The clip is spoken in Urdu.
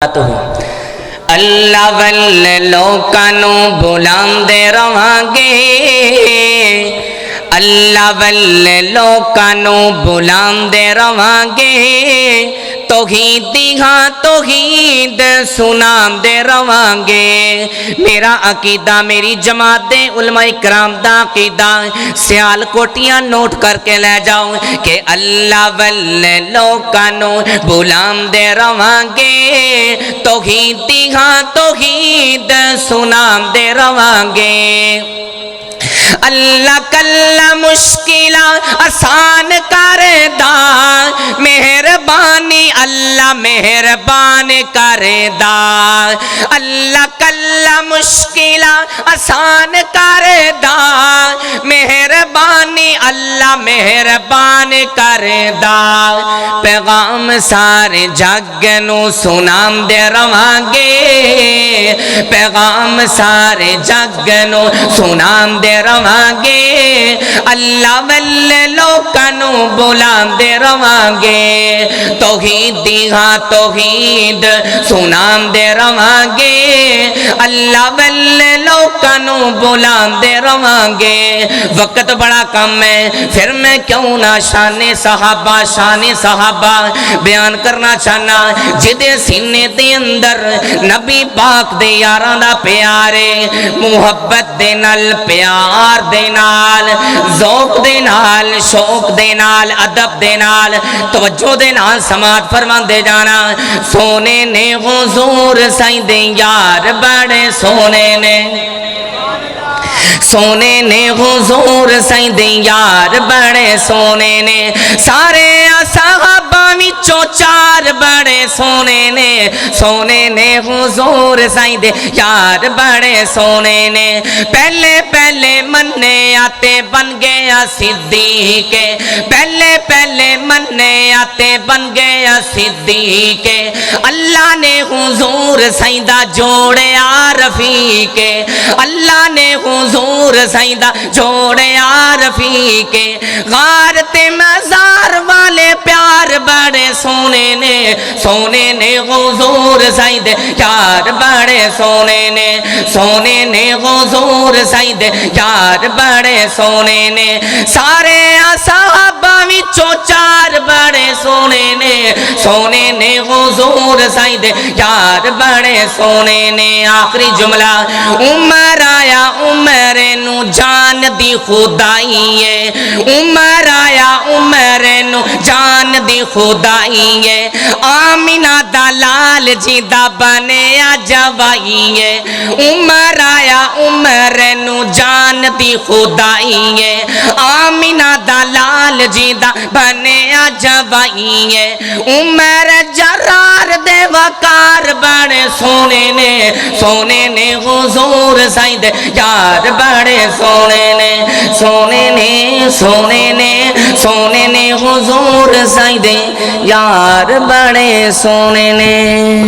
اللہ والے لوکانوں بلاندے رہانگے، اللہ والے لوکانوں بلاندے رہانگے، توحیدی ہاں توحید سناندے رہانگے۔ میرا عقیدہ میری جماعت علماء کرام دا عقیدہ سیال کوٹیاں نوٹ کر کے لے جاؤ کہ اللہ والے لوکانوں بلاندے رہانگے، توحیدی ہاں توحید سناندے رہانگے۔ اللہ کلا مشکلہ آسان کر دا، مہربانی اللہ مہربان کر دا۔ اللہ کلا مشکلہ آسان کر دا، مہربانی اللہ مہربان کر دا۔ پیغام سارے جگ نو سنام دے رہانگے، پیغام سارے جگ نو سنام دے رہانگے۔ اللہ والے لوکانوں بلاندے رہانگے، توحیدی ہاں توحید سناندے رہانگے۔ اللہ والے لوکانوں بلاندے رہانگے۔ وقت بڑا کم ہے، پھر میں کیوں نہ شان صحابہ بیان کرنا چاہنا، جدے سینے دے اندر نبی پاک دے یاراں دا پیارے، محبت دے نال پیار دے نال، ذوق دے نال، شوق دے نال، ادب دے نال، توجہ دے نال سماعت فرماندے جانا۔ سونے نے حضور سائیں دے یار بڑے سونے نے، سونے نے حضور سائیں دے یار بڑے سونے نے، سارے صحابہ وچوں چار بڑے سونے نے، سونے نے حضور سائیں دے یار بڑے سونے نے۔ پہلے پہلے مننے آتے بن گیا صدیق، پہلے پہلے مننے آتے بن گیا صدیق۔ اللہ نے حضور سائیں دا جوڑیا رفیق، اللہ نے حضور سائیں دا جوڑیا رفیق۔ غار تے مزار والے پیار بڑے سونے نے، سونے نے حضور سائیں دے یار بڑے سونے نے، سونے نے حضور سائیں دے یار بڑے سونے نے۔ سارے صحابہ وچوں چار بڑے سونے نے، سونے نے حضور سائیں دے یار بڑے سونے نے۔ آخری جملہ، عمر آیا عمر نو جان دی خدائی ہے، عمر آیا عمر نو جان دی خدائی ہے، آمینہ دا لال جی دا بنیا جوائی ہے۔ عمر آیا عمر نو جان دی خدائی ہے، آمینہ دا لال جی دا بنیا جوائی ہے۔ عمر جرار دے وقار بڑے سونے نے، سونے نے حضور سائیں دے یار بڑے سونے نے، سونے نے سونے نے سونے نے حضور سائیں دے یار بڑے سونے نے۔